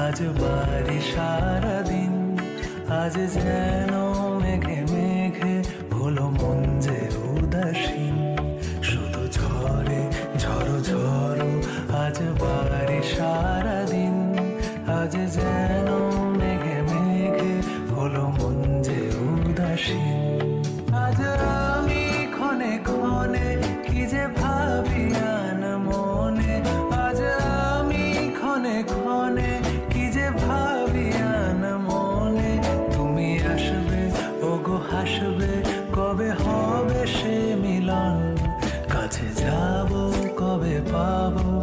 আজ বাড়ি সারাদিন, আজ যেন মেঘে মেঘে হলো মন যে উদাসীন। শুধু ঝরে ঝড়ো ঝড়ো আজ বাড়ি সারাদিন, আজ যেন মেঘে মেঘে হলো মন যে উদাসীন। আজ আমি ক্ষণে ক্ষণে কি যে ভাবি আন মনে, আজ আমি ক্ষণে ক্ষণে কি যে ভাবি আন মনে। তুমি আসবে ওগো হাসবে, কবে হবে সে মিলন, কাছে যাব কবে পাবো